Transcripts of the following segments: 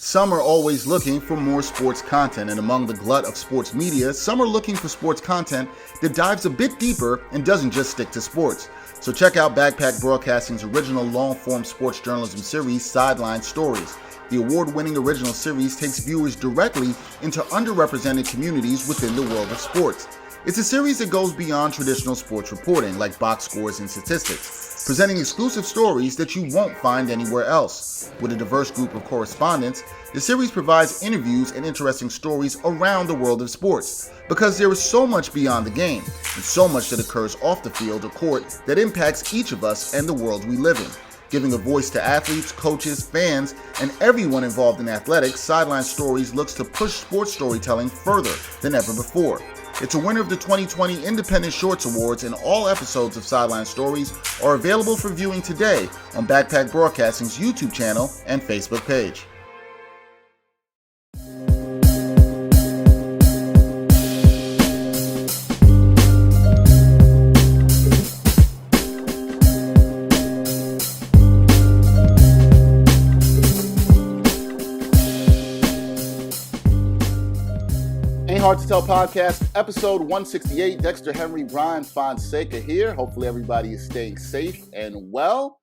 Some are always looking for more sports content, and among the glut of sports media, some are looking for sports content that dives a bit deeper and doesn't just stick to sports. So check out Backpack Broadcasting's original long-form sports journalism series, Sideline Stories. The award-winning original series takes viewers directly into underrepresented communities within the world of sports. It's a series that goes beyond traditional sports reporting, like box scores and statistics, presenting exclusive stories that you won't find anywhere else. With a diverse group of correspondents, the series provides interviews and interesting stories around the world of sports, because there is so much beyond the game, and so much that occurs off the field or court that impacts each of us and the world we live in. Giving a voice to athletes, coaches, fans, and everyone involved in athletics, Sideline Stories looks to push sports storytelling further than ever before. It's a winner of the 2020 Independent Shorts Awards, and all episodes of Sideline Stories are available for viewing today on Backpack Broadcasting's YouTube channel and Facebook page. Hard to Tell Podcast, episode 168. Dexter Henry, Brian Fonseca here. Hopefully everybody is staying safe and well.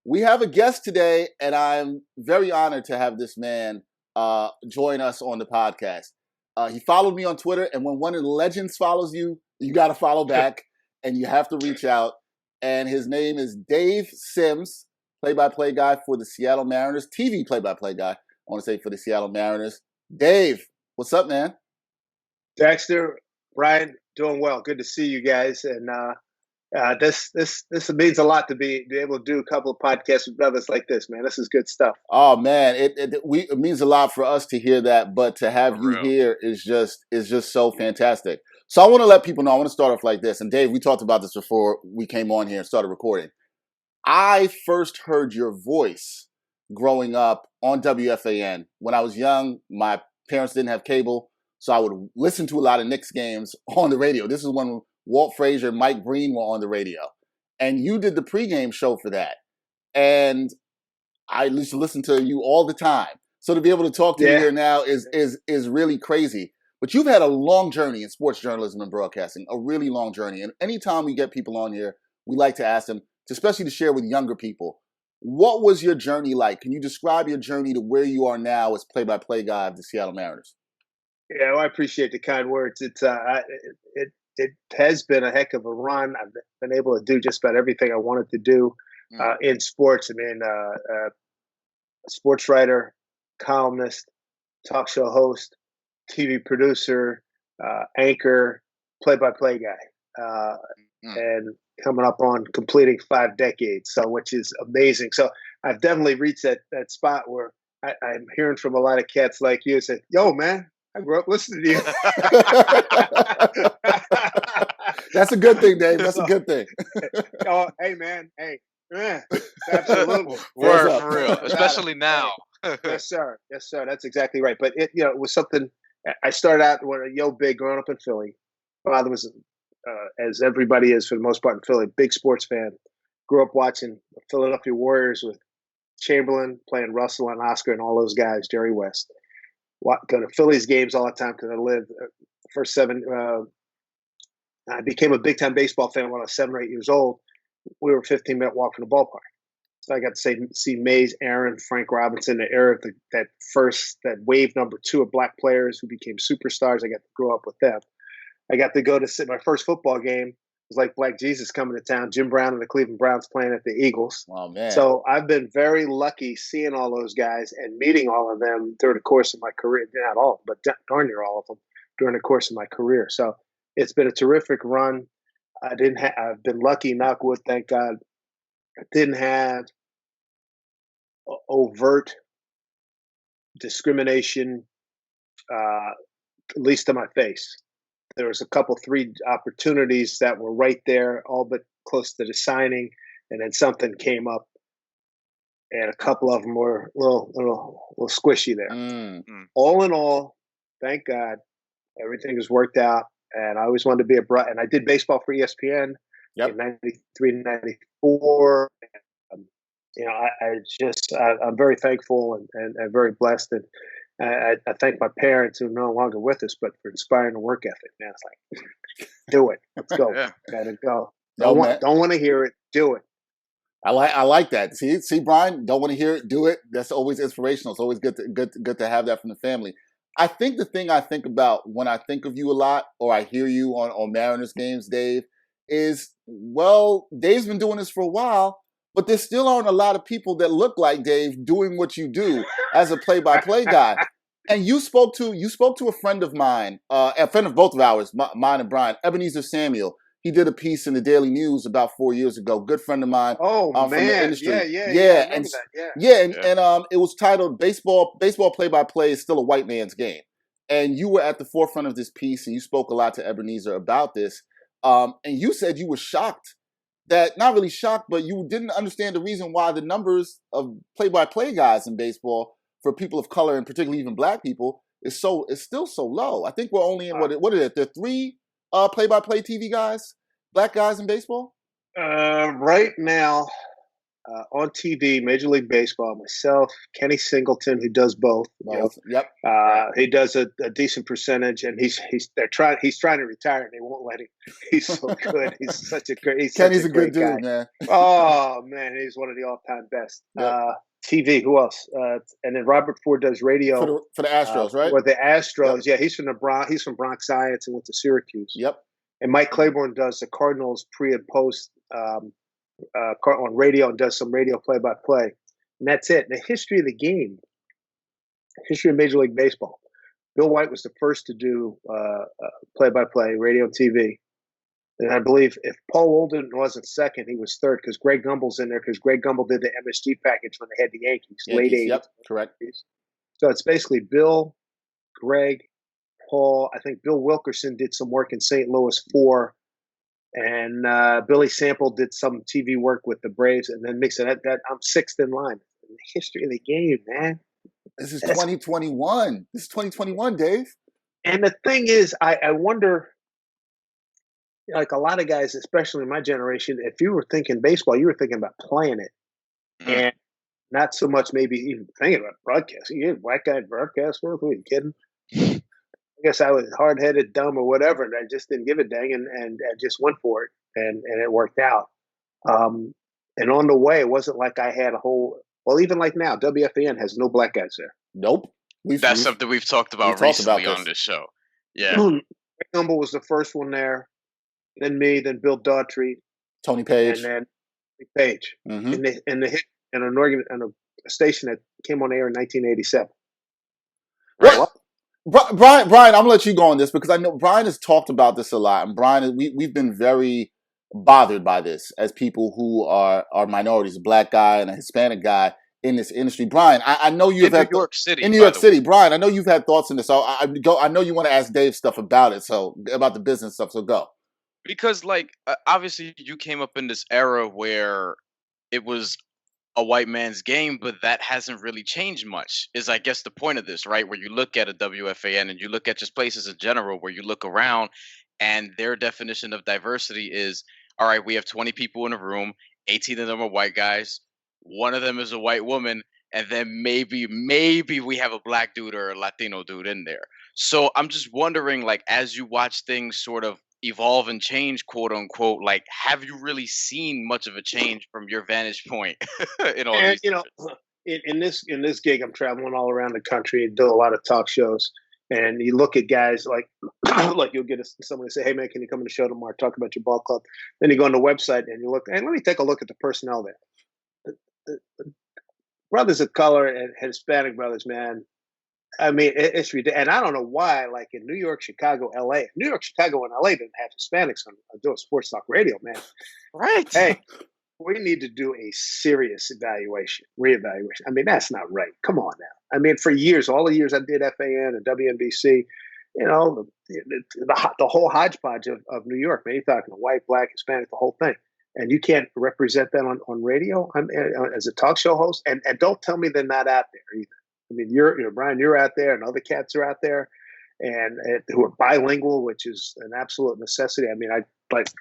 We have a guest today, and I'm very honored to have this man join us on the podcast. He followed me on Twitter, and when one of the legends follows you, you got to follow back, and you have to reach out. And his name is Dave Sims, play-by-play guy for the Seattle Mariners, TV play-by-play guy, I want to say, for the Seattle Mariners. Dave, what's up, man? Dexter, Brian, doing well. Good to see you guys. And this means a lot to be able to do a couple of podcasts with brothers like this, man. This is good stuff. Oh man, it means a lot for us to hear that, but to have you here is just so fantastic. So I want to let people know. I want to start off like this. And Dave, we talked about this before we came on here and started recording. I first heard your voice growing up on WFAN when I was young. My parents didn't have cable. So I would listen to a lot of Knicks games on the radio. This is when Walt Frazier and Mike Breen were on the radio. And you did the pregame show for that. And I used to listen to you all the time. So to be able to talk to you here now is really crazy. But you've had a long journey in sports journalism and broadcasting, a really long journey. And anytime we get people on here, we like to ask them, especially to share with younger people, what was your journey like? Can you describe your journey to where you are now as play-by-play guy of the Seattle Mariners? Yeah, well, I appreciate the kind words. It has been a heck of a run. I've been able to do just about everything I wanted to do in sports. I mean, a sports writer, columnist, talk show host, TV producer, anchor, play-by-play guy, and coming up on completing 5 decades. So, which is amazing. So, I've definitely reached that spot where I'm hearing from a lot of cats like you say, "Yo, man, I grew up listening to you." That's a good thing, Dave. That's a good thing. Oh, hey, man. Hey, absolutely. Word for real, especially now. Yes, sir. Yes, sir. That's exactly right. But it was something. I started out when big growing up in Philly. Father was, as everybody is for the most part in Philly, big sports fan. Grew up watching the Philadelphia Warriors with Chamberlain playing Russell and Oscar and all those guys, Jerry West. Go to Phillies games all the time because I lived first 7. I became a big time baseball fan when I was 7 or 8 years old. We were a 15-minute walk from the ballpark. So I got to see Mays, Aaron, Frank Robinson, the era of that wave number 2 of black players who became superstars. I got to grow up with them. I got to go to my first football game. It was like Black Jesus coming to town. Jim Brown and the Cleveland Browns playing at the Eagles. Oh, man. So I've been very lucky seeing all those guys and meeting all of them during the course of my career. Not all, but darn near all of them during the course of my career. So it's been a terrific run. I've been lucky, knock wood, thank God. I didn't have overt discrimination, at least to my face. There was a couple, 3 opportunities that were right there, all but close to the signing, and then something came up, and a couple of them were a little squishy there. All in all, thank God, everything has worked out, and I always wanted to be and I did baseball for ESPN in 93, 94. I'm very thankful and very blessed, and I thank my parents who are no longer with us, but for inspiring the work ethic. Man, it's like, do it, let's go, Yeah. gotta go. No, man. Don't want to hear it, do it. I like that. See, Brian, don't want to hear it, do it. That's always inspirational. It's always good to have that from the family. I think the thing I think about when I think of you a lot, or I hear you on Mariners games, Dave, is, well, Dave's been doing this for a while, but there still aren't a lot of people that look like Dave doing what you do as a play-by-play guy. And you spoke to a friend of mine, a friend of both of ours, mine and Brian, Ebenezer Samuel. He did a piece in the Daily News about 4 years ago. Good friend of mine. Oh From the man, industry. I remember that. And it was titled "Baseball Play-by-Play is Still a White Man's Game." And you were at the forefront of this piece, and you spoke a lot to Ebenezer about this. And you said you were shocked, not really shocked, but you didn't understand the reason why the numbers of play-by-play guys in baseball for people of color, and particularly even black people, is still so low. I think we're only in what is it? There are 3 play-by-play TV guys, black guys in baseball. Right now, on TV, Major League Baseball, myself, Kenny Singleton, who does both. Yep. He does a decent percentage, and he's trying to retire, and they won't let him. He's so good. He's such a great. Kenny's a great good guy. dude, man. Oh man, he's one of the all-time best. Yep. TV, who else? And then Robert Ford does radio for the Astros, right? For the Astros, Yep. yeah. He's from the Bronx. He's from Bronx Science and went to Syracuse. Yep. And Mike Claiborne does the Cardinals pre and post on radio, and does some radio play-by-play. And that's it. The history of the game, history of Major League Baseball. Bill White was the first to do play-by-play, radio and TV. And I believe if Paul Olden wasn't second, he was third, because Greg Gumbel's in there, because Greg Gumbel did the MSG package when they had the Yankees. Late 80s. Yep, correct. So it's basically Bill, Greg, Paul. I think Bill Wilkerson did some work in St. Louis and Billy Sample did some TV work with the Braves, and then mix it. That I'm sixth in line. The history of the game, man. This is 2021. This is 2021, Dave. And the thing is, I wonder, like a lot of guys, especially in my generation, if you were thinking baseball, you were thinking about playing it, and not so much maybe even thinking about broadcasting. You had white guy broadcast work? Who are you kidding? I guess I was hard-headed, dumb, or whatever, and I just didn't give a dang, and just went for it, and it worked out. And on the way, it wasn't like I had a whole. Well, even like now, WFAN has no black guys there. Nope. That's something we've talked about recently on this show. Yeah. Rick Gumbel was the first one there, then me, then Bill Daughtry, Tony Page, and then Page, mm-hmm. and a station that came on air in 1987. Right. Brian, I'm gonna let you go on this, because I know Brian has talked about this a lot, and Brian, we've been very bothered by this as people who are minorities, a black guy and a Hispanic guy in this industry. Brian, I know you've had New York City. In New York City, Brian, I know you've had thoughts on this. So I know you want to ask Dave stuff about it, so about the business stuff. So go. Because obviously you came up in this era where it was a white man's game, but that hasn't really changed much, is I guess the point of this, right? Where you look at a WFAN and you look at just places in general, where you look around and their definition of diversity is, all right, we have 20 people in a room, 18 of them are white guys, one of them is a white woman, and then maybe we have a black dude or a Latino dude in there. So I'm just wondering, as you watch things sort of evolve and change, quote unquote, have you really seen much of a change from your vantage point in all these? In this gig, I'm traveling all around the country and do a lot of talk shows. And you look at guys like you'll get somebody say, "Hey man, can you come to the show tomorrow? Talk about your ball club." Then you go on the website and you look, and let me take a look at the personnel there. The brothers of color and Hispanic brothers, man. I mean, it's ridiculous. And I don't know why, in New York, Chicago, LA, Chicago, and LA didn't have Hispanics on doing sports talk radio, man. Right. Hey, we need to do a serious reevaluation. I mean, that's not right. Come on now. I mean, for years, all the years I did FAN and WNBC, the whole hodgepodge of New York, man, you're talking white, black, Hispanic, the whole thing. And you can't represent that on radio as a talk show host. And don't tell me they're not out there either. I mean, Brian, you're out there, and other cats are out there, and who are bilingual, which is an absolute necessity. I mean, I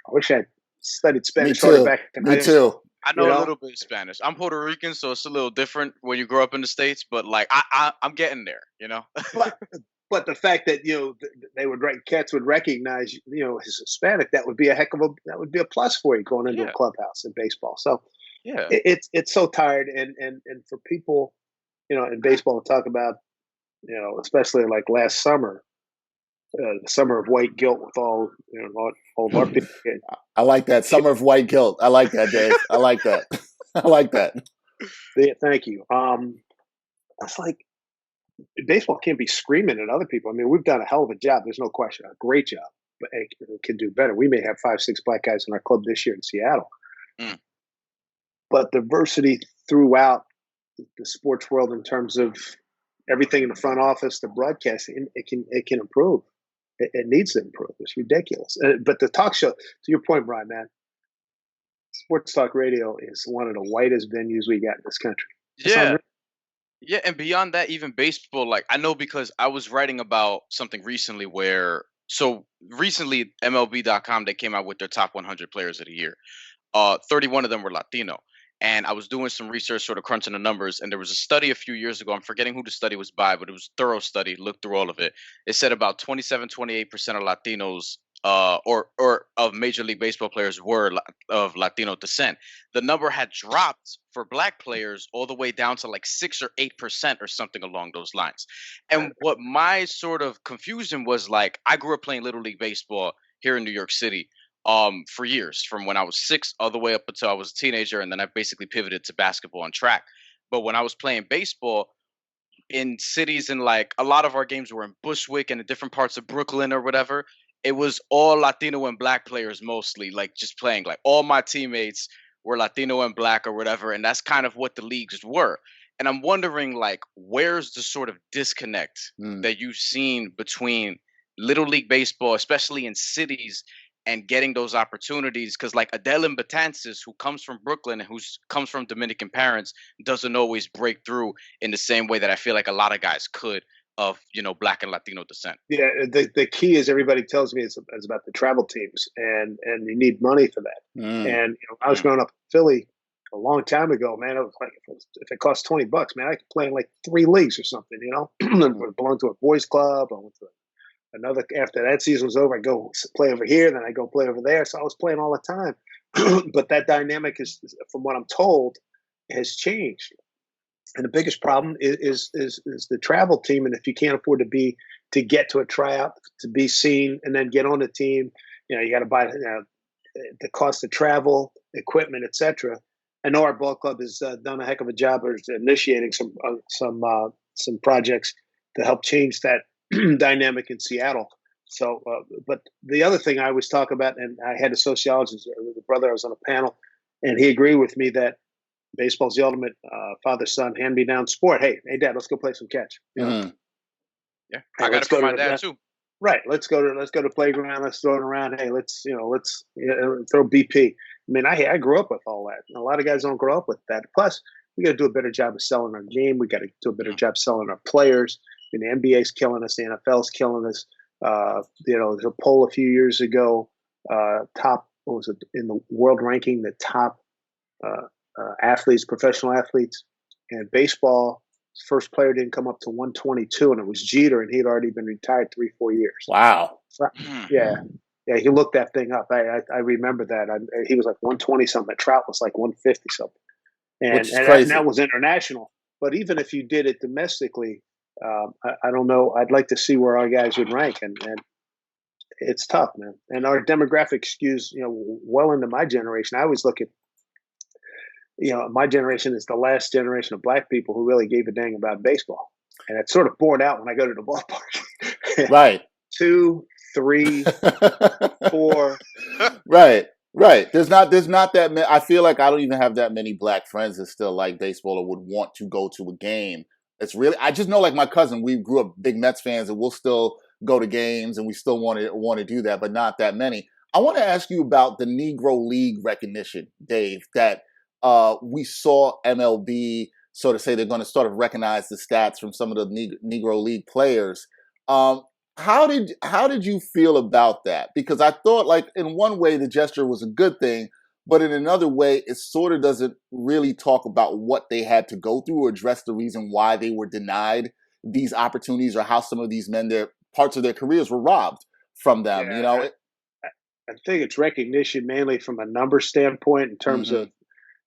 wish I had studied Spanish harder back in high school. I You know a know, little bit of Spanish. I'm Puerto Rican, so it's a little different when you grow up in the States. But like, I'm getting there. You know. but but the fact that they would cats would recognize as Hispanic, that would be that would be a plus for you going into a Yeah. clubhouse in baseball. So Yeah. it's so tired, and for people in baseball to talk about especially like last summer, the summer of white guilt with all of our people. I like that. Summer of white guilt. I like that, Dave. I like that. I like that. Thank you. It's like baseball can't be screaming at other people. I mean, we've done a hell of a job. There's no question, a great job, but it can do better. We may have 5, 6 black guys in our club this year in Seattle, Mm. but diversity throughout the sports world in terms of everything in the front office, the broadcasting, it can improve. It needs to improve. It's ridiculous. But the talk show, to your point, Brian, man, sports talk radio is one of the whitest venues we got in this country. It's Yeah. unreal. Yeah, and beyond that, even baseball, like I know because I was writing about something recently where so recently MLB.com they came out with their top 100 players of the year. 31 of them were Latino. And I was doing some research, sort of crunching the numbers, and there was a study a few years ago. I'm forgetting who the study was by, but it was a thorough study. Looked through all of it. It said about 27, 28% of Latinos, or of Major League Baseball players were of Latino descent. The number had dropped for Black players all the way down to like 6 or 8% or something along those lines. And what my sort of confusion was, like, I grew up playing Little League Baseball here in New York City for years, from when I was 6 all the way up until I was a teenager, and then I basically pivoted to basketball and track. But when I was playing baseball in cities, and like a lot of our games were in Bushwick and in different parts of Brooklyn or whatever, it was all Latino and Black players mostly, like just playing. Like all my teammates were Latino and Black or whatever, and that's kind of what the leagues were. And I'm wondering, like, where's the sort of disconnect Mm. that you've seen between Little League Baseball, especially in cities, and getting those opportunities? Because like Adelin Betances, who comes from Brooklyn and who comes from Dominican parents, doesn't always break through in the same way that I feel like a lot of guys could, of Black and Latino descent. Yeah, the key is everybody tells me it's about the travel teams, and you need money for that. Mm. And I was growing up in Philly a long time ago, man. It was like if it cost $20, man, I could play in like 3 leagues or something. I belonged to a boys club. I went to another. After that season was over, I go play over here, then I go play over there. So I was playing all the time. But that dynamic is, from what I'm told, has changed. And the biggest problem is the travel team. And if you can't afford to get to a tryout, to be seen, and then get on the team, you got to buy the cost of travel, equipment, etc. I know our ball club has done a heck of a job of initiating some projects to help change that dynamic in Seattle. So, but the other thing I always talk about, and I had a sociologist, the brother, I was on a panel, and he agreed with me that baseball's the ultimate father-son hand-me-down sport. Hey, Dad, let's go play some catch. Mm. Yeah, hey, I got it from my dad too. Right, let's go to playground. Let's throw it around. Hey, let's throw BP. I mean, I grew up with all that. And a lot of guys don't grow up with that. Plus, we got to do a better job of selling our game. We got to do a better job selling our players. I mean, the NBA's killing us. The NFL's killing us. There's a poll a few years ago. Top, what was it, in the world ranking? The top athletes, professional athletes, and baseball. First player didn't come up to 122, and it was Jeter, and he'd already been retired 3-4 years. Wow. So, yeah, he looked that thing up. I remember that. He was like 120 something. Trout was like 150 something, Which is and crazy. that was international. But even if you did it domestically, I don't know. I'd like to see where our guys would rank, and it's tough, man. And our demographic skews, well into my generation. I always look at, my generation is the last generation of Black people who really gave a dang about baseball, and it's sort of borne out when I go to the ballpark. Right. 2, 3, 4. Right. There's not that many. I feel like I don't even have that many Black friends that still like baseball or would want to go to a game. It's really, I just know, like my cousin, we grew up big Mets fans, and we'll still go to games, and we still want to do that, but not that many. I want to ask you about the Negro League recognition, Dave, that we saw MLB sort of say they're going to sort of recognize the stats from some of the Negro League players. How did you feel about that? Because I thought, like, in one way the gesture was a good thing, but in another way, it sort of doesn't really talk about what they had to go through or address the reason why they were denied these opportunities or how some of these men, their parts of their careers were robbed from them. You know, I think it's recognition mainly from a number standpoint in terms of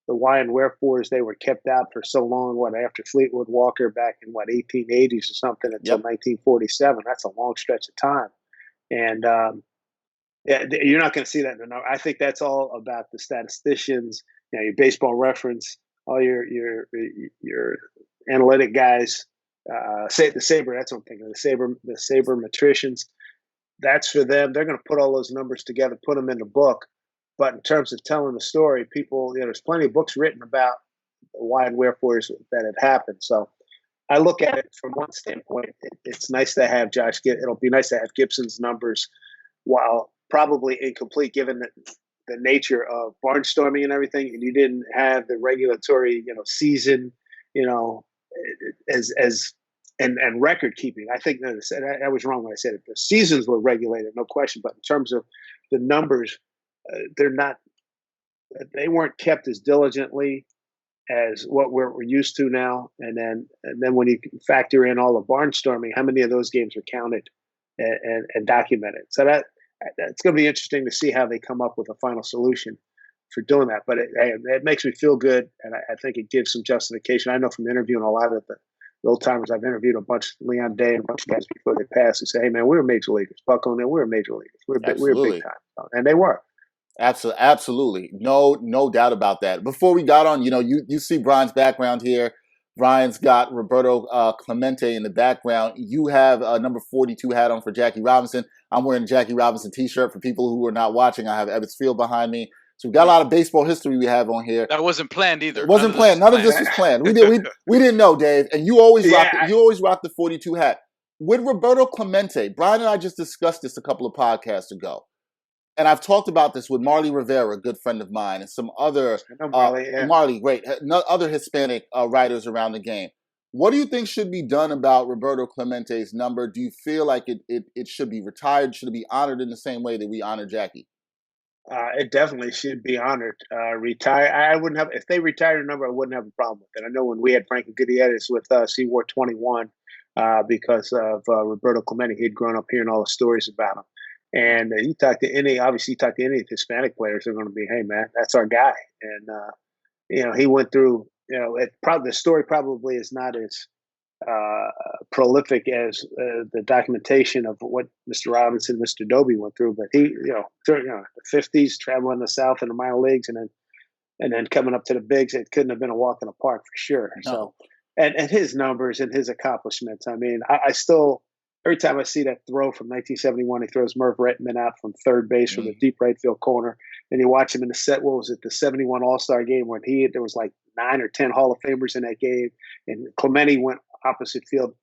the why and wherefores they were kept out for so long. After Fleetwood Walker back in 1880s or something until 1947. That's a long stretch of time, and you're not going to see that in the number. I think that's all about the statisticians, your Baseball Reference, all your analytic guys. Say the Saber. That's what I'm thinking. The sabermetricians. That's for them. They're going to put all those numbers together, put them in the book. But in terms of telling the story, people, there's plenty of books written about why and wherefores that had happened. So I look at it from one standpoint. It's nice to have it'll be nice to have Gibson's numbers, while probably incomplete given the nature of barnstorming and everything. And you didn't have the regulatory, season, and record keeping. I think that I was wrong when I said it. The seasons were regulated, no question. But in terms of the numbers, they weren't kept as diligently as what we're used to now. And then when you factor in all the barnstorming, how many of those games are counted and documented? So that's going to be interesting to see how they come up with a final solution for doing that. But it makes me feel good, and I think it gives some justification. I know from interviewing a lot of the old timers, I've interviewed a bunch, Leon Day and a bunch of guys before they passed, who say, "Hey man, we were major leaguers. Buck O'Neil, we were major leaguers. We were big time," and they were. Absolutely. No doubt about that. Before we got on, you see Brian's background here. Brian's got Roberto Clemente in the background. You have a number 42 hat on for Jackie Robinson. I'm wearing a Jackie Robinson t-shirt. For people who are not watching, I have Ebbets Field behind me. So we've got a lot of baseball history we have on here. That wasn't planned either. It wasn't planned. None of this was planned. We didn't know, Dave. And you always rock the 42 hat. With Roberto Clemente, Brian and I just discussed this a couple of podcasts ago. And I've talked about this with Marley Rivera, a good friend of mine, and some other Marley, great, other Hispanic writers around the game. What do you think should be done about Roberto Clemente's number? Do you feel like it should be retired? Should it be honored in the same way that we honor Jackie? It definitely should be honored. Retire. I wouldn't have, if they retired a number, I wouldn't have a problem with it. I know when we had Frankie Gutierrez with us, he wore 21 because of Roberto Clemente. He'd grown up hearing all the stories about him. And you talk to any Hispanic players, they're going to be, "Hey man, that's our guy." And he went through. The story probably is not as prolific as the documentation of what Mr. Robinson, Mr. Doby went through. But he, the 50s, traveling the South in the minor leagues, and then coming up to the bigs, it couldn't have been a walk in the park for sure. No. So, and his numbers and his accomplishments. I mean, I still. Every time I see that throw from 1971, he throws Merv Rettman out from third base from the deep right field corner, and you watch him in the 71 All-Star game when there was like 9 or 10 Hall of Famers in that game, and Clemente went opposite field.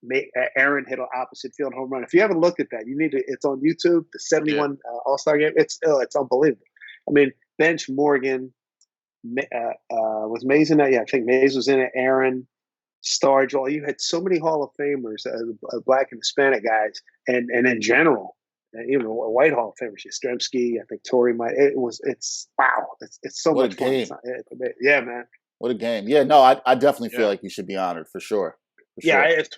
Aaron hit an opposite field home run. If you haven't looked at that, you need to. It's on YouTube. The 71 All-Star game. It's unbelievable. I mean, bench Morgan was Mays in that. Yeah, I think Mays was in it. Aaron. Stargell, you had so many Hall of Famers, Black and Hispanic guys, and in general, even white Hall of Famers, Yastrzemski, I think Torrey might. It's wow, it's so much fun. Yeah, man. What a game! Yeah, no, I definitely feel like you should be honored for sure. If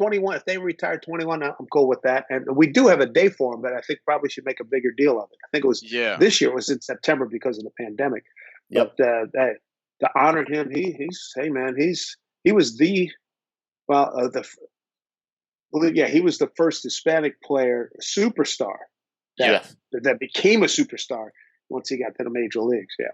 they retired 21, I'm cool with that. And we do have a day for him, but I think probably should make a bigger deal of it. I think it was this year was in September because of the pandemic. Yep. But to honor him, he was the. He was the first Hispanic player, superstar, that became a superstar once he got to the major leagues. Yeah.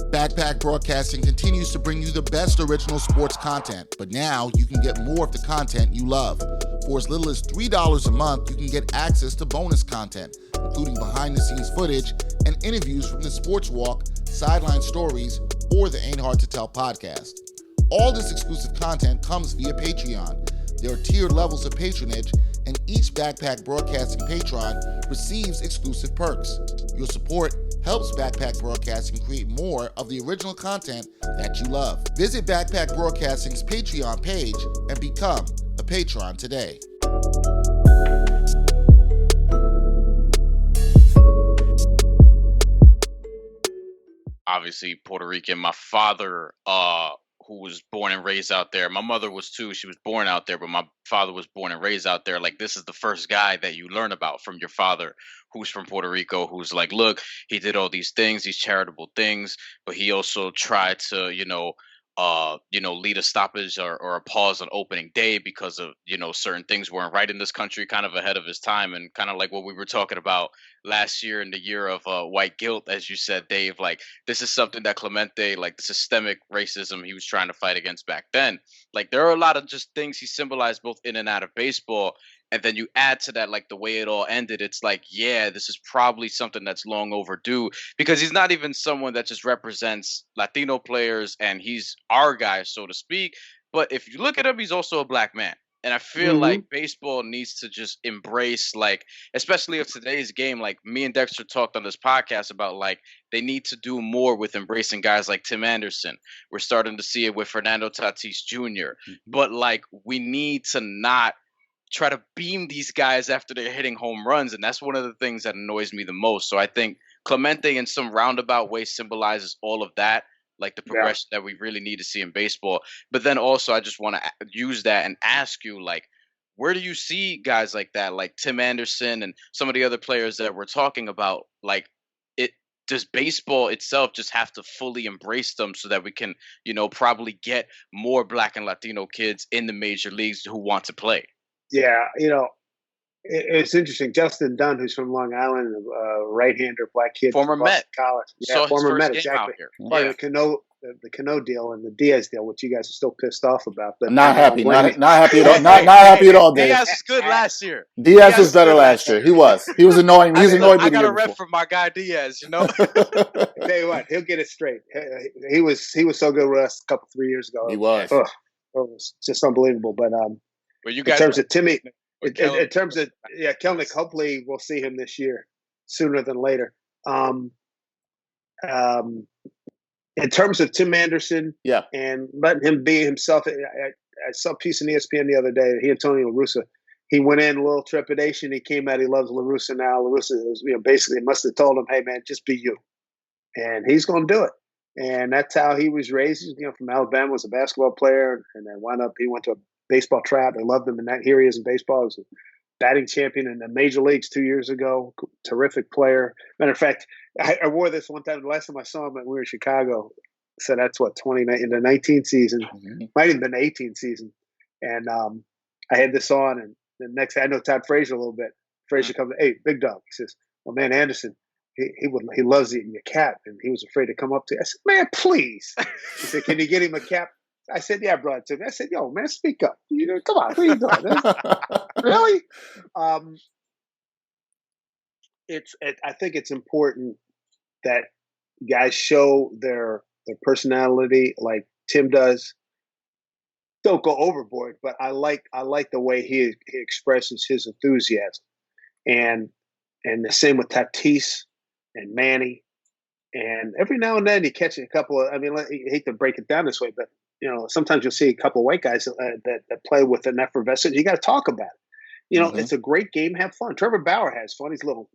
Backpack Broadcasting continues to bring you the best original sports content, but now you can get more of the content you love. For as little as $3 a month, you can get access to bonus content, including behind-the-scenes footage and interviews from the Sports Walk, Sideline Stories, or the Ain't Hard to Tell podcast. All this exclusive content comes via Patreon. There are tiered levels of patronage, and each Backpack Broadcasting patron receives exclusive perks. Your support helps Backpack Broadcasting create more of the original content that you love. Visit Backpack Broadcasting's Patreon page and become a Patreon today. Obviously Puerto Rican. My father, who was born and raised out there. My mother was too. She was born out there, but my father was born and raised out there. Like, this is the first guy that you learn about from your father, who's from Puerto Rico, who's like, look, he did all these things, these charitable things, but he also tried to, lead a stoppage or a pause on opening day because of, certain things weren't right in this country, kind of ahead of his time, and kind of like what we were talking about last year in the year of white guilt, as you said, Dave. Like, this is something that Clemente, like the systemic racism he was trying to fight against back then. Like, there are a lot of just things he symbolized both in and out of baseball. And then you add to that, like, the way it all ended, it's like, yeah, this is probably something that's long overdue, because he's not even someone that just represents Latino players and he's our guy, so to speak. But if you look at him, he's also a black man. And I feel like baseball needs to just embrace, like, especially of today's game, like me and Dexter talked on this podcast about, like, they need to do more with embracing guys like Tim Anderson. We're starting to see it with Fernando Tatis Jr. But, like, we need to not try to beam these guys after they're hitting home runs. And that's one of the things that annoys me the most. So I think Clemente in some roundabout way symbolizes all of that, like the progression that we really need to see in baseball. But then also, I just want to use that and ask you, like, where do you see guys like that, like Tim Anderson and some of the other players that we're talking about? Like, does baseball itself just have to fully embrace them so that we can, probably get more Black and Latino kids in the major leagues who want to play? Yeah, it's interesting. Justin Dunn, who's from Long Island, right-hander, black kid, former from Boston Met, College. Yeah, saw former his first Met, game exactly. out here. Part of the Cano deal and the Diaz deal, which you guys are still pissed off about. But Not happy. Not happy at all. Hey, Not happy at all, Dave. Diaz was good last year. Diaz was better last year. He was. He was annoying. He was annoyed me I the got year a rep before. for my guy Diaz. Tell you what, he'll get it straight. He was so good with us a 3 years ago. He was. It was just unbelievable. But you guys, in terms of Timmy, in terms of Kelnick, hopefully we'll see him this year, sooner than later. In terms of Tim Anderson, and letting him be himself, I saw a piece in ESPN the other day. He and Tony La Russa, he went in a little trepidation. He came out. He loves La Russa now. La Russa is, basically must have told him, "Hey man, just be you," and he's going to do it. And that's how he was raised. From Alabama, was a basketball player, and then he went to a baseball tryout. They loved him, and here he is in baseball. He was a batting champion in the major leagues 2 years ago. Terrific player. Matter of fact, I wore this one time. The last time I saw him, we were in Chicago. So that's what, 29 in the 19th season. Might have been the 18th season. And I had this on, and the next day, I know Todd Frazier a little bit. Frazier comes, "Hey, big dog." He says, "Well, man, Anderson, he loves eating your cap, and he was afraid to come up to you." I said, "Man, please." He said, "Can you get him a cap?" I said, "Yeah, I brought it to me." I said, "Yo, man, speak up. Come on, what are you doing?" Really? I think it's important that guys show their personality like Tim does. Don't go overboard, but I like the way he expresses his enthusiasm, and the same with Tatis and Manny, and every now and then you catch a couple of. I hate to break it down this way, but sometimes you'll see a couple of white guys that play with an effervescence. You got to talk about it. It's a great game. Have fun. Trevor Bauer has fun. He's a little,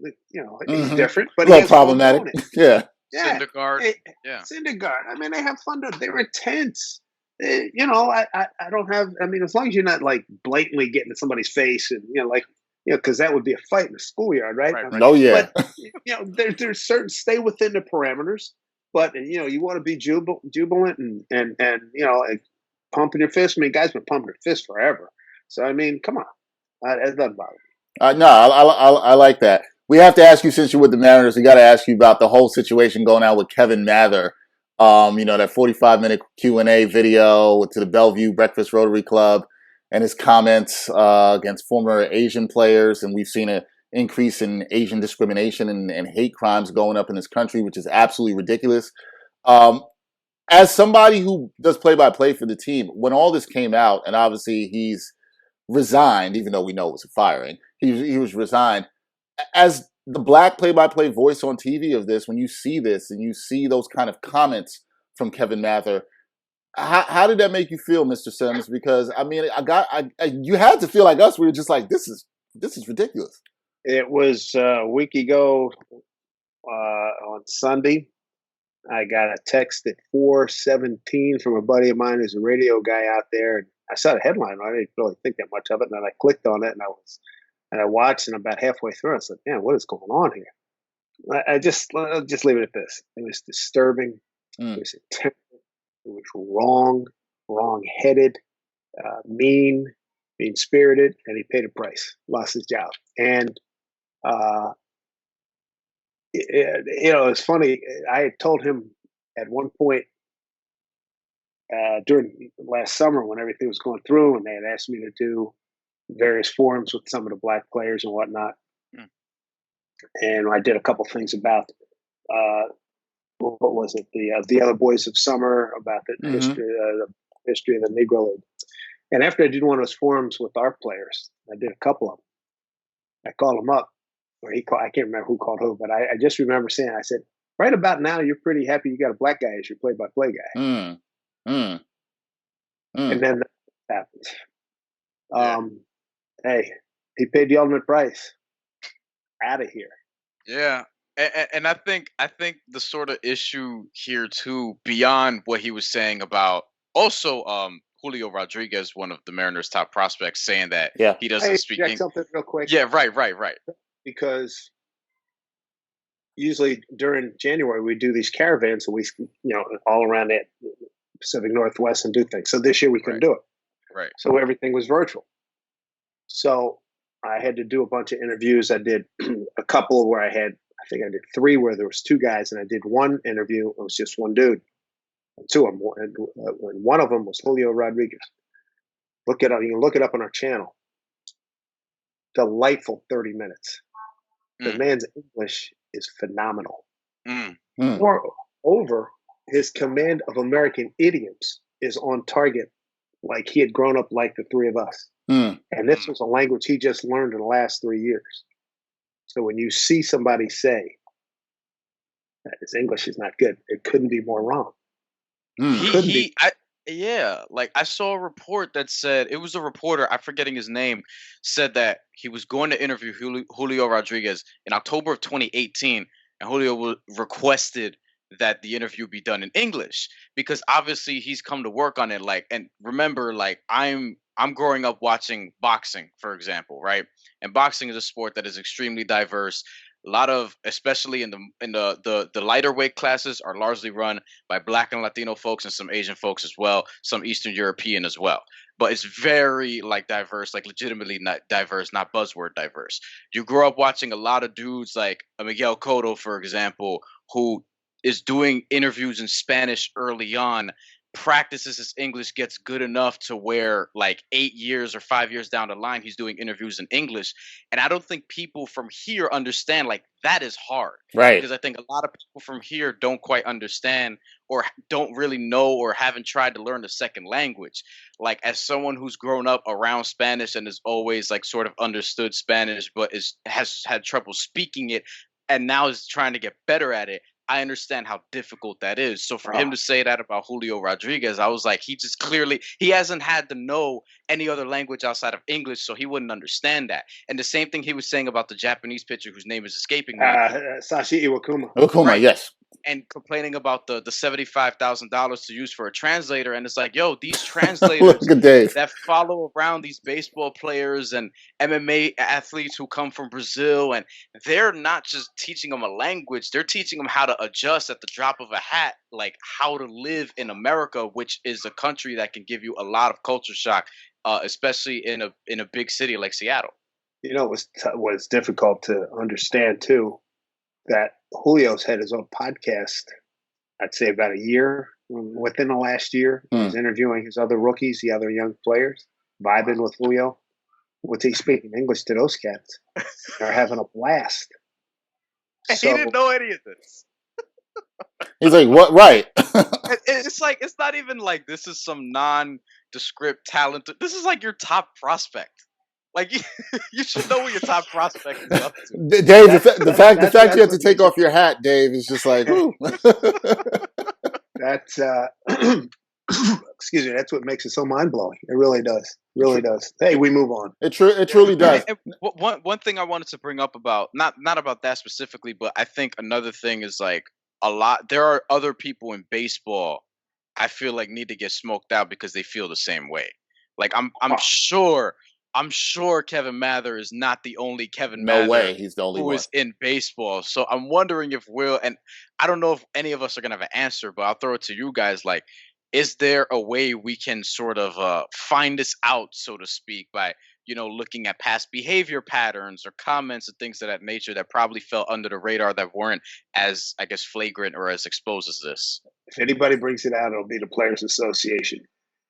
he's different, but he's problematic. Yeah. Syndergaard. Syndergaard. They have fun. They're intense. I don't have. As long as you're not like blatantly getting in somebody's face and because that would be a fight in the schoolyard, right? Oh yeah. But there's certain stay within the parameters. But you want to be jubilant and pumping your fist. Guys been pumping their fist forever. So come on, that doesn't bother me. No, I like that. We have to ask you, since you're with the Mariners, we got to ask you about the whole situation going on with Kevin Mather. That 45-minute Q&A video to the Bellevue Breakfast Rotary Club and his comments against former Asian players. And we've seen an increase in Asian discrimination and hate crimes going up in this country, which is absolutely ridiculous. As somebody who does play-by-play for the team, when all this came out, and obviously he's resigned, even though we know it was a firing, he was resigned. As the black play-by-play voice on TV of this, when you see this and you see those kind of comments from Kevin Mather, How did that make you feel, Mr. Sims? Because I mean, you had to feel like us. We were just like, this is ridiculous. It was a week ago on Sunday. I got a text at 4:17 from a buddy of mine who's a radio guy out there. And I saw the headline. I didn't really think that much of it, and then I clicked on it, and I watched, and about halfway through, I said, "Man, what is going on here?" I'll just leave it at this. It was disturbing. It was intense. It was wrong-headed, mean-spirited, and he paid a price. Lost his job, and it's funny. I had told him at one point during last summer when everything was going through, and they had asked me to do various forums with some of the black players and whatnot, and I did a couple things about what was it, the other boys of summer, about the history of the Negro League. And after I did one of those forums with our players, I did a couple of them. I called him up, or he called. I can't remember who called who, but I just remember saying, I said, right about now, you're pretty happy you got a black guy as your play-by-play guy. And then that happens. Hey, he paid the ultimate price. Out of here. Yeah. And I think the sort of issue here too, beyond what he was saying about also Julio Rodriguez, one of the Mariners' top prospects, saying that he doesn't speak English. Something real quick. Yeah, right. Because usually during January we do these caravans, and we all around the Pacific Northwest and do things. So this year we couldn't do it. Right. So everything was virtual. So I had to do a bunch of interviews. I did a couple where I did 3 where there was 2 guys, and I did one interview. It was just one dude. 2 of them, and one of them was Julio Rodriguez. Look it up. You can look it up on our channel. Delightful 30 minutes. The man's English is phenomenal. Moreover, his command of American idioms is on target, like he had grown up like the 3 of us. And this was a language he just learned in the last 3 years. So when you see somebody say that his English is not good, it couldn't be more wrong. I saw a report that said, it was a reporter, I'm forgetting his name, said that he was going to interview Julio Rodriguez in October of 2018, and Julio requested that the interview be done in English, because obviously he's come to work on it. And remember, I'm growing up watching boxing, for example, right? And boxing is a sport that is extremely diverse. A lot of, especially in the lighter weight classes, are largely run by Black and Latino folks and some Asian folks as well, some Eastern European as well. But it's very diverse, legitimately not diverse, not buzzword diverse. You grow up watching a lot of dudes like Miguel Cotto, for example, who is doing interviews in Spanish early on, practices his English, gets good enough to where 8 years or 5 years down the line, he's doing interviews in English. And I don't think people from here understand that is hard. Right. Because I think a lot of people from here don't quite understand, or don't really know, or haven't tried to learn the second language. As someone who's grown up around Spanish and has always sort of understood Spanish, but has had trouble speaking it, and now is trying to get better at it, I understand how difficult that is. So for him to say that about Julio Rodriguez, I was like, he hasn't had to know any other language outside of English, so he wouldn't understand that. And the same thing he was saying about the Japanese pitcher whose name is escaping me. Sashi Iwakuma. Right. Yes. And complaining about the $75,000 to use for a translator. And it's like, yo, these translators that follow around these baseball players and MMA athletes who come from Brazil, and they're not just teaching them a language, they're teaching them how to adjust at the drop of a hat, how to live in America, which is a country that can give you a lot of culture shock, especially in a big city like Seattle. It was difficult to understand too, that Julio's had his own podcast, I'd say about a year. Within the last year, he was interviewing his other rookies, the other young players, vibing with Julio. What's he speaking English to those cats? They're having a blast. He didn't know any of this. He's like, what? Right. It's not even this is some nondescript talent. This is your top prospect. You should know what your top prospect is up to. Dave, the fact you have to take off your hat, Dave, is just like, ooh. That's excuse me, that's what makes it so mind blowing. It really does. Really does. Hey, we move on. It truly does. And one thing I wanted to bring up about not about that specifically, but I think another thing is like there are other people in baseball I feel like need to get smoked out because they feel the same way. Like I'm sure Kevin Mather is not the only Kevin No Mather way, he's the only who one. is in baseball. So I'm wondering if and I don't know if any of us are gonna have an answer, but I'll throw it to you guys. Like, is there a way we can sort of find this out, so to speak, by looking at past behavior patterns or comments and things of that nature that probably fell under the radar that weren't as, I guess, flagrant or as exposed as this? If anybody brings it out, it'll be the Players Association.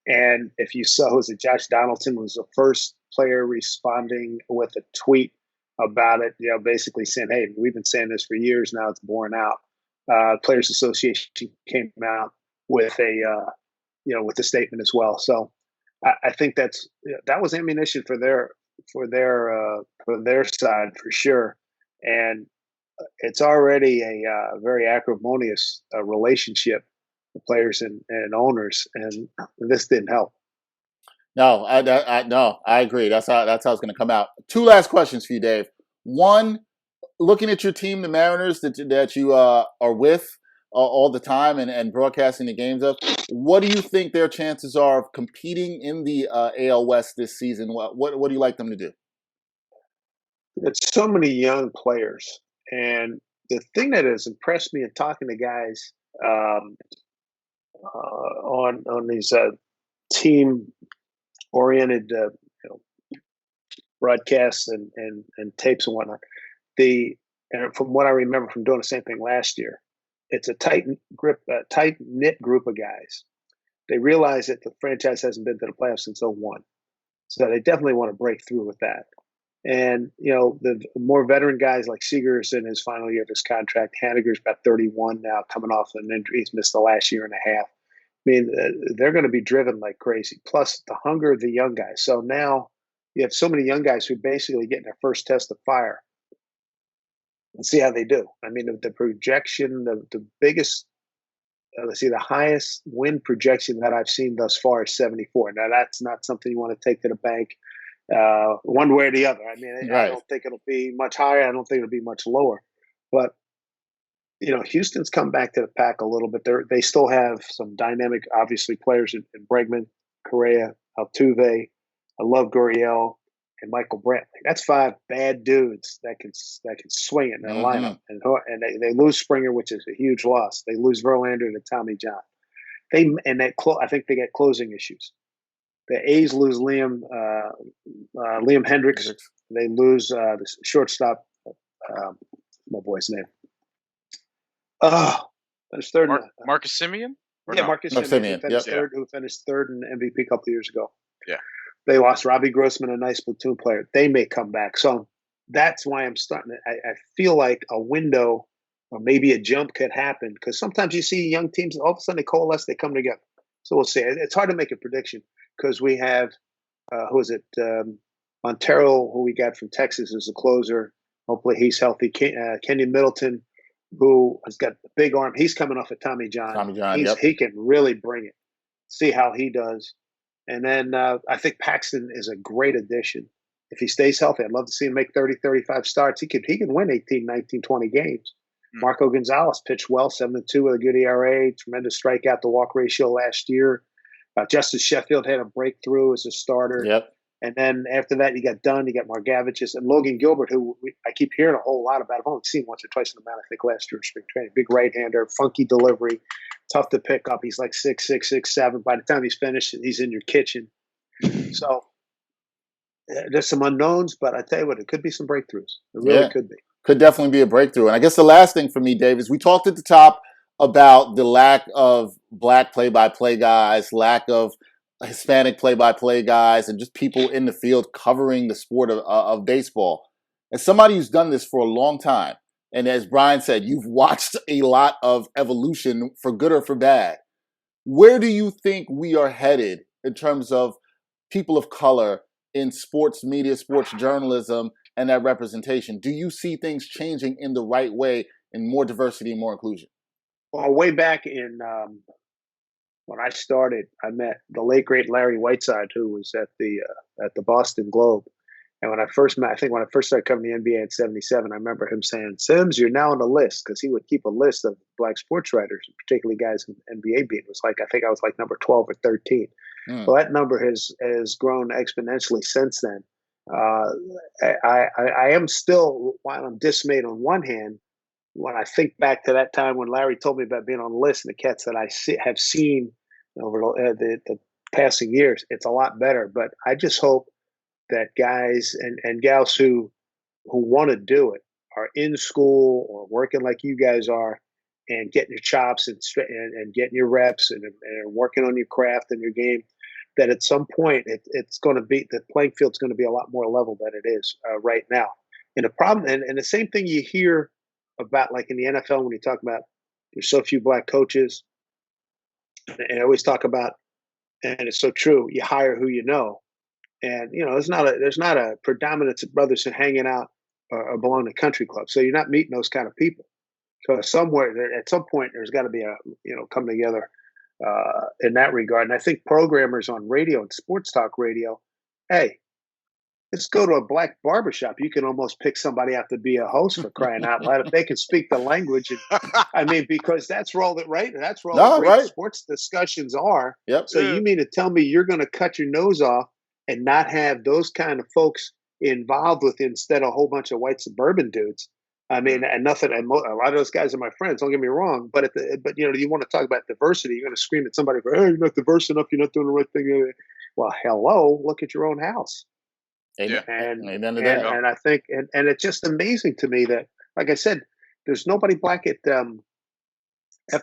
And if you saw, was it Josh Donaldson was the first player responding with a tweet about it, basically saying, hey, we've been saying this for years now, it's borne out. Players Association came out with with a statement as well. So I think that was ammunition for their side for sure. And it's already a very acrimonious relationship, the players and owners, and this didn't help. No, I agree. That's how it's going to come out. Two last questions for you, Dave. One, looking at your team, the Mariners that you are with all the time and broadcasting the games of, what do you think their chances are of competing in the AL West this season? What do you like them to do? It's so many young players, and the thing that has impressed me in talking to guys on these team oriented broadcasts and tapes and whatnot, and from what I remember from doing the same thing last year, it's a tight knit group of guys. They realize that the franchise hasn't been to the playoffs since 2001, so they definitely want to break through with that. And the more veteran guys like Seager's in his final year of his contract, Haniger's about 31 now, coming off an injury. He's missed the last year and a half. I mean, they're going to be driven like crazy. Plus the hunger of the young guys. So now you have so many young guys who basically getting their first test of fire. And see how they do. I mean, the projection, the biggest, the highest win projection that I've seen thus far is 74. Now, that's not something you want to take to the bank one way or the other. I mean, right. I don't think it'll be much higher. I don't think it'll be much lower. But, Houston's come back to the pack a little bit. They still have some dynamic, obviously, players in Bregman, Correa, Altuve. I love Gurriel and Michael Brantley. That's 5 bad dudes that can swing it in their lineup. And they lose Springer, which is a huge loss. They lose Verlander to Tommy John. I think they get closing issues. The A's lose Liam Hendricks. They lose the shortstop. My boy's name. Finished third. Marcus Semien. Yeah, Marcus Semien. Who finished third in MVP a couple of years ago. Yeah. They lost Robbie Grossman, a nice platoon player. They may come back. So that's why I'm starting. I feel like a window or maybe a jump could happen, because sometimes you see young teams, all of a sudden they coalesce, they come together. So we'll see. It's hard to make a prediction because we have, Montero, who we got from Texas as a closer. Hopefully he's healthy. Kenyon Middleton, who has got a big arm. He's coming off of Tommy John. He can really bring it. See how he does. And then I think Paxton is a great addition. If he stays healthy, I'd love to see him make 30, 35 starts. He can win 18, 19, 20 games. Marco Gonzalez pitched well, 7-2 with a good ERA, tremendous strikeout to walk ratio last year. Justice Sheffield had a breakthrough as a starter. Yep. And then after that, you got Dunn, you got Margavicius, and Logan Gilbert, who I keep hearing a whole lot about. I've only seen once or twice in the mound, I think, last year in spring training. Big right-hander, funky delivery, tough to pick up. He's like 6'6", 6'7". By the time he's finished, he's in your kitchen. So there's some unknowns, but I tell you what, it could be some breakthroughs. It really could be. Could definitely be a breakthrough. And I guess the last thing for me, Dave, is we talked at the top about the lack of black play-by-play guys, lack of Hispanic play-by-play guys, and just people in the field covering the sport of baseball. As somebody who's done this for a long time, and as Brian said, you've watched a lot of evolution for good or for bad. Where do you think we are headed in terms of people of color in sports media, sports journalism, and that representation? Do you see things changing in the right way and more diversity and more inclusion? Well, way back in when I started, I met the late great Larry Whiteside, who was at the Boston Globe. And when I first met, I think when I first started covering the NBA in '77, I remember him saying, "Sims, you're now on the list," because he would keep a list of black sports writers, particularly guys in NBA beat. It was like I think I was like number 12 or 13. Well, that number has grown exponentially since then. I am still, while I'm dismayed on one hand, when I think back to that time when Larry told me about being on the list and the cats that I have seen over the passing years, it's a lot better. But I just hope that guys and gals who want to do it are in school or working like you guys are and getting your chops and getting your reps and working on your craft and your game, that at some point it's going to be, the playing field's going to be a lot more level than it is right now. And the problem, and the same thing you hear about like in the NFL when you talk about there's so few black coaches, and I always talk about, and it's so true, you hire who you know. And there's not a predominance of brothers hanging out or belong to country clubs. So you're not meeting those kind of people. So somewhere at some point there's got to be a come together in that regard. And I think programmers on radio and sports talk radio, hey, let's go to a black barbershop. You can almost pick somebody out to be a host, for crying out loud, if they can speak the language. And, I mean, because that's where all the great sports discussions are. Yep. So you mean to tell me you're going to cut your nose off and not have those kind of folks involved with it instead of a whole bunch of white suburban dudes? I mean, and nothing. And a lot of those guys are my friends. Don't get me wrong. But you want to talk about diversity. You're going to scream at somebody for, "Hey, you're not diverse enough. You're not doing the right thing." Well, hello, look at your own house. Yeah. And I think, and it's just amazing to me that, like I said, there's nobody black at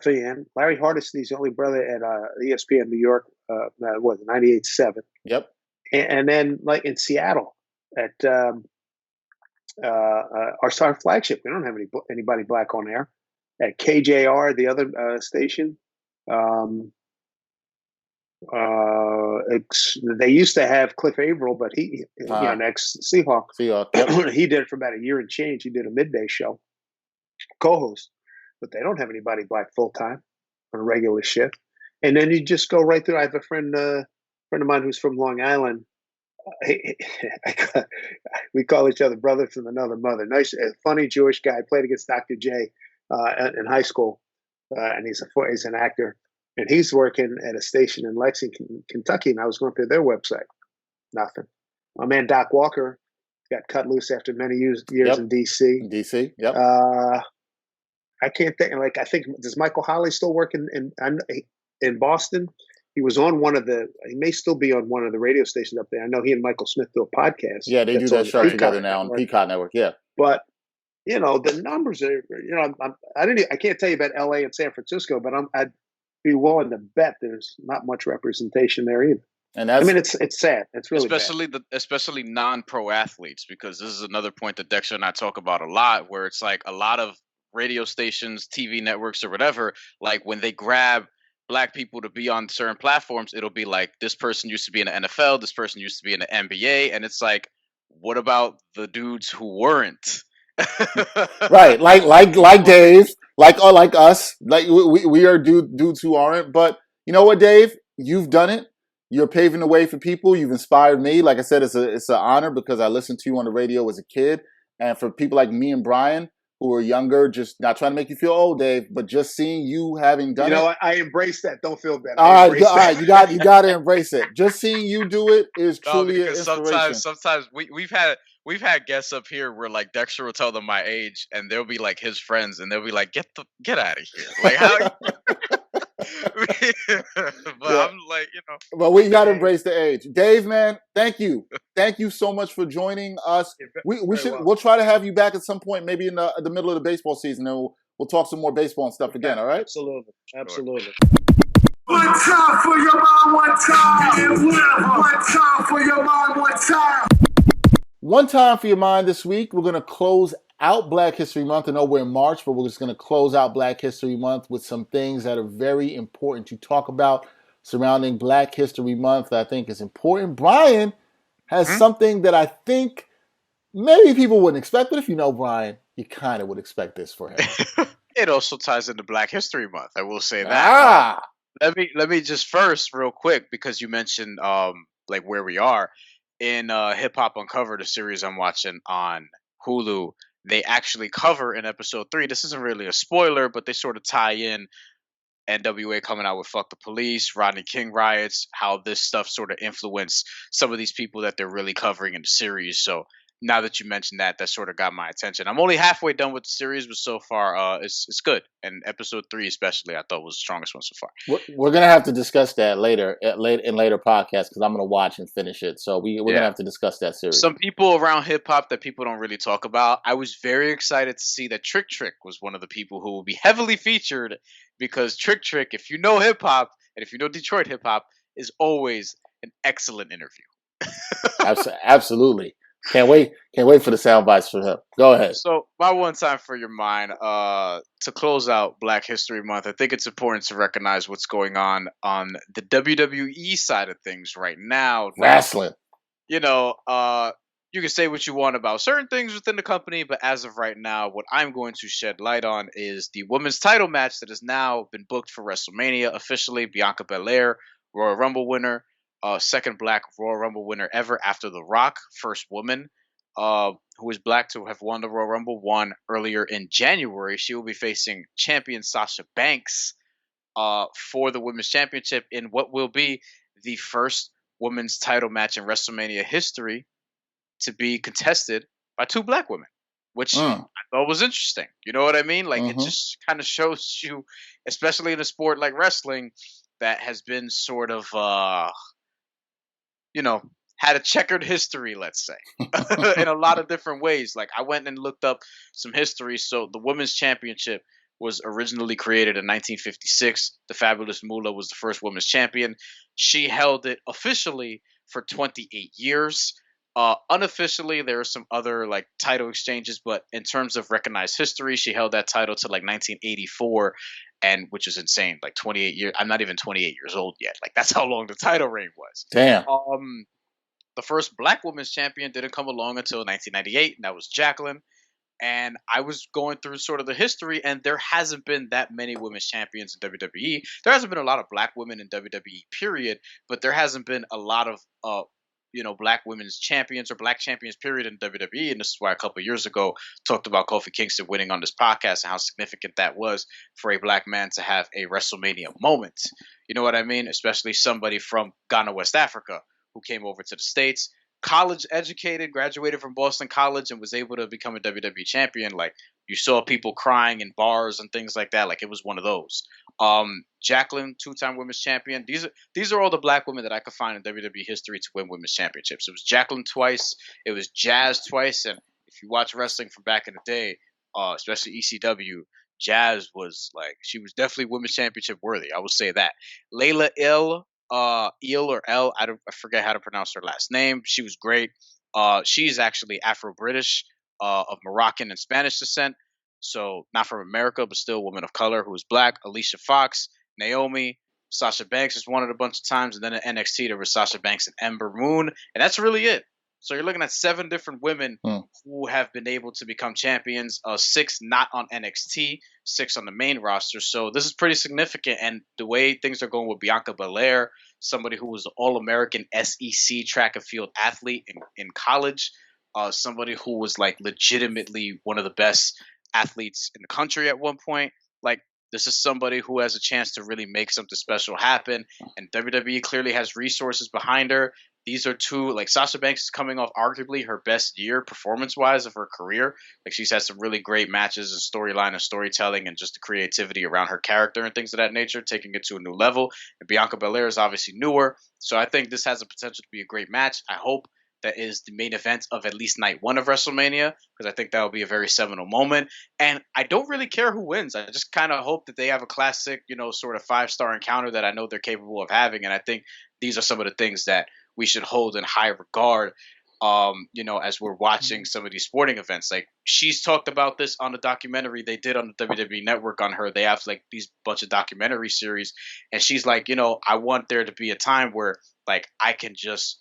FAN. Larry Hardisty's the only brother at ESPN New York. Was 98.7. Yep. And then like in Seattle at our star flagship, we don't have anybody black on there. At KJR, the other station, they used to have Cliff Averill, but he an ex-Seahawk. Yep. He did it for about a year and change. He did a midday show, co-host, but they don't have anybody black full-time on a regular shift. And then you just go right through. I have a friend of mine who's from Long Island. We call each other brother from another mother. Nice, funny Jewish guy. Played against Dr. J in high school, and he's an actor. And he's working at a station in Lexington, Kentucky. And I was going through their website. Nothing. My man Doc Walker got cut loose after many years in D.C. Yep. I can't think. Like, I think, does Michael Holley still work in Boston? He was on he may still be on one of the radio stations up there. I know he and Michael Smith do a podcast. Yeah, they do that show together now on Peacock Network. Yeah. But, the numbers are, I can't tell you about LA and San Francisco, but I'd be willing to bet there's not much representation there either. And it's sad. It's really especially non-pro athletes, because this is another point that Dexter and I talk about a lot, where it's like a lot of radio stations, TV networks, or whatever, like when they grab black people to be on certain platforms, it'll be like, this person used to be in the NFL, this person used to be in the NBA, and it's like, what about the dudes who weren't? Right, like Dave, like us, like we are dudes who aren't. But you know what, Dave? You've done it. You're paving the way for people. You've inspired me. Like I said, it's an honor because I listened to you on the radio as a kid, and for people like me and Brian who are younger, just not trying to make you feel old, Dave, but just seeing you having done it. I embrace that. Don't feel bad. All right, you got to embrace it. Just seeing you do it is truly an inspiration. Sometimes we've had guests up here where like Dexter will tell them my age, and they'll be like his friends, and they'll be like, get out of here. Like, how? But yeah. I'm like, Well, we got to embrace the age. Dave, man, thank you so much for joining us. We'll try to have you back at some point, maybe in the middle of the baseball season, and we'll talk some more baseball and stuff again. All right? Absolutely. One time for your mind, one time. One time for your mind, one time. One time for your mind this week. We're going to close out Black History Month. I know we're in March, but we're just going to close out Black History Month with some things that are very important to talk about surrounding Black History Month that I think is important. Brian has something that I think maybe people wouldn't expect, but if you know Brian, you kind of would expect this for him. It also ties into Black History Month. I will say that. let me just first real quick, because you mentioned like where we are in Hip Hop Uncovered, a series I'm watching on Hulu. They actually cover in episode 3. This isn't really a spoiler, but they sort of tie in NWA coming out with "Fuck the Police," Rodney King riots, how this stuff sort of influenced some of these people that they're really covering in the series. So now that you mentioned that, that sort of got my attention. I'm only halfway done with the series, but so far, it's good. And episode 3, especially, I thought was the strongest one so far. We're gonna have to discuss that later in later podcasts because I'm gonna watch and finish it. So we're gonna have to discuss that series. Some people around hip hop that people don't really talk about. I was very excited to see that Trick Trick was one of the people who will be heavily featured, because Trick Trick, if you know hip hop and if you know Detroit hip hop, is always an excellent interview. Absolutely. Can't wait for the sound bites from him. Go ahead. So my one time for your mind, to close out Black History Month, I think it's important to recognize what's going on the WWE side of things right now. Wrestling. You know, you can say what you want about certain things within the company, but as of right now, what I'm going to shed light on is the women's title match that has now been booked for WrestleMania officially. Bianca Belair, Royal Rumble winner, second Black Royal Rumble winner ever after The Rock, first woman who is Black to have won the Royal Rumble, won earlier in January. She will be facing champion Sasha Banks for the women's championship in what will be the first women's title match in WrestleMania history to be contested by 2 Black women, which I thought was interesting. You know what I mean? Like, it just kind of shows you, especially in a sport like wrestling, that has been sort of, had a checkered history, let's say, in a lot of different ways. Like, I went and looked up some history. So the women's championship was originally created in 1956. The Fabulous Moolah was the first women's champion. She held it officially for 28 years. Unofficially, there are some other like title exchanges, but in terms of recognized history, she held that title to like 1984, and which is insane. Like 28 years. I'm not even 28 years old yet. Like, that's how long the title reign was. Damn. The first Black women's champion didn't come along until 1998, and that was Jacqueline. And I was going through sort of the history, and there hasn't been that many women's champions in WWE. There hasn't been a lot of Black women in WWE, period, but there hasn't been a lot of Black women's champions or Black champions, period, in WWE. And this is why a couple of years ago talked about Kofi Kingston winning on this podcast and how significant that was for a Black man to have a WrestleMania moment. You know what I mean? Especially somebody from Ghana, West Africa, who came over to the States, college educated, graduated from Boston College, and was able to become a WWE champion. Like, you saw people crying in bars and things like that. Like, it was one of those. Jacqueline, 2-time women's champion. These are all the Black women that I could find in WWE history to win women's championships. It was Jacqueline twice. It was Jazz twice. And if you watch wrestling from back in the day, especially ECW, Jazz was like, she was definitely women's championship worthy. I will say that. Layla Eel or L, I forget how to pronounce her last name. She was great. She's actually Afro-British, of Moroccan and Spanish descent, so not from America, but still a woman of color who is Black. Alicia Fox, Naomi, Sasha Banks has won it a bunch of times, and then at NXT there was Sasha Banks and Ember Moon, and that's really it. So you're looking at 7 different women who have been able to become champions. 6 not on NXT, 6 on the main roster. So this is pretty significant. And the way things are going with Bianca Belair, somebody who was an All-American SEC track and field athlete in college, somebody who was like legitimately one of the best athletes in the country at one point. Like, this is somebody who has a chance to really make something special happen. And WWE clearly has resources behind her. These are 2, like, Sasha Banks is coming off arguably her best year performance-wise of her career. Like, she's had some really great matches and storyline and storytelling and just the creativity around her character and things of that nature, taking it to a new level. And Bianca Belair is obviously newer. So I think this has the potential to be a great match. I hope that is the main event of at least night 1 of WrestleMania, because I think that will be a very seminal moment. And I don't really care who wins. I just kind of hope that they have a classic, sort of 5-star encounter that I know they're capable of having. And I think these are some of the things that we should hold in high regard, as we're watching some of these sporting events. Like, she's talked about this on the documentary they did on the WWE Network on her. They have like these bunch of documentary series. And she's like, I want there to be a time where like I can just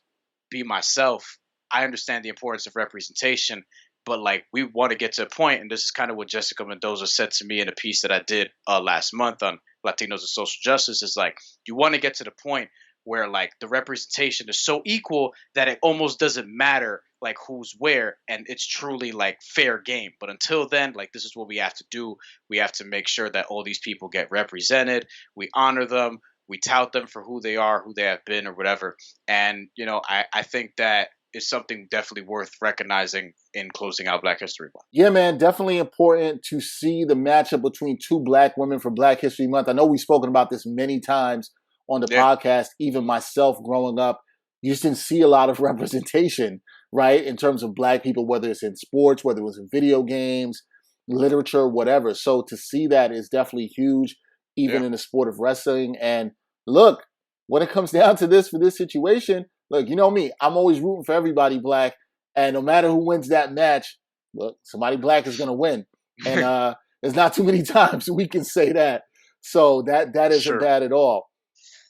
be myself. I understand the importance of representation, but like we want to get to a point, and this is kind of what Jessica Mendoza said to me in a piece that I did last month on Latinos and social justice, is like you want to get to the point where like the representation is so equal that it almost doesn't matter like who's where, and it's truly like fair game. But until then, like this is what we have to do. We have to make sure that all these people get represented. We honor them. We tout them for who they are, who they have been, or whatever. And I think that is something definitely worth recognizing in closing out Black History Month. Yeah, man, definitely important to see the matchup between two Black women for Black History Month. I know we've spoken about this many times on the podcast. Even myself growing up, you just didn't see a lot of representation, right, in terms of Black people, whether it's in sports, whether it was in video games, literature, whatever. So to see that is definitely huge, even in the sport of wrestling. And look, when it comes down to this, for this situation, look, you know me, I'm always rooting for everybody Black. And no matter who wins that match, look, somebody Black is going to win. And there's not too many times we can say that. So that isn't bad at all.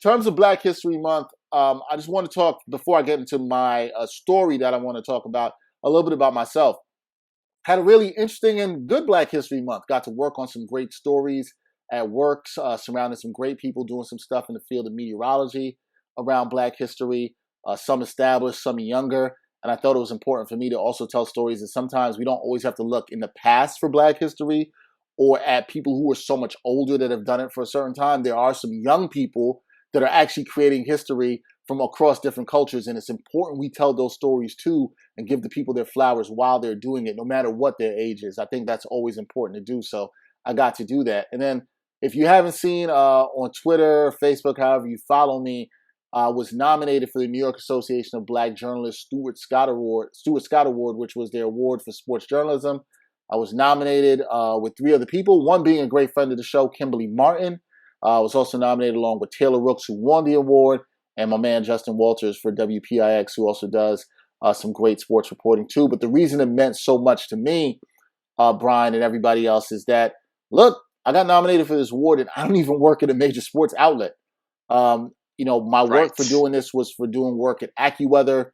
In terms of Black History Month, I just want to talk, before I get into my story that I want to talk about, a little bit about myself. Had a really interesting and good Black History Month. Got to work on some great stories at work, surrounding some great people doing some stuff in the field of meteorology around Black history, some established, some younger. And I thought it was important for me to also tell stories that sometimes we don't always have to look in the past for Black history or at people who are so much older that have done it for a certain time. There are some young people that are actually creating history from across different cultures. And it's important we tell those stories too and give the people their flowers while they're doing it, no matter what their age is. I think that's always important to do. So I got to do that. And then if you haven't seen on Twitter, Facebook, however you follow me, was nominated for the New York Association of Black Journalists Stuart Scott Award, which was their award for sports journalism. I was nominated with 3 other people, one being a great friend of the show, Kimberly Martin. I was also nominated along with Taylor Rooks, who won the award, and my man Justin Walters for WPIX, who also does some great sports reporting too. But the reason it meant so much to me, Brian, and everybody else, is that, look, I got nominated for this award, and I don't even work at a major sports outlet. My work for doing this was for doing work at AccuWeather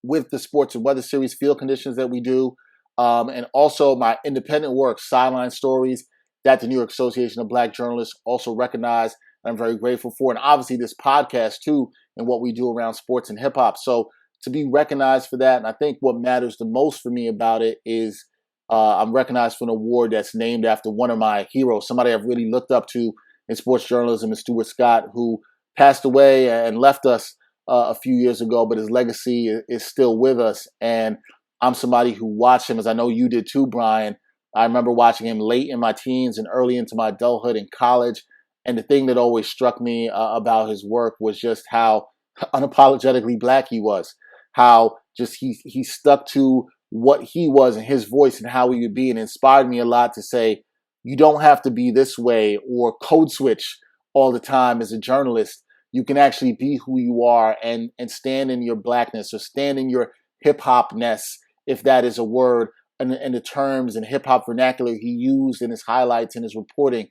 with the sports and weather series field conditions that we do. And also my independent work, Sideline Stories, that the New York Association of Black Journalists also recognized. And I'm very grateful for. And obviously this podcast too, and what we do around sports and hip hop. So to be recognized for that, and I think what matters the most for me about it is I'm recognized for an award that's named after one of my heroes, somebody I've really looked up to in sports journalism, is Stuart Scott, who passed away and left us a few years ago, but his legacy is still with us. And I'm somebody who watched him, as I know you did too, Brian. I remember watching him late in my teens and early into my adulthood in college. And the thing that always struck me about his work was just how unapologetically Black he was, how just he stuck to what he was and his voice and how he would be, and inspired me a lot to say, you don't have to be this way or code switch all the time as a journalist. You can actually be who you are and stand in your Blackness, or stand in your hip-hop-ness, if that is a word, and the terms and hip-hop vernacular he used in his highlights and his reporting.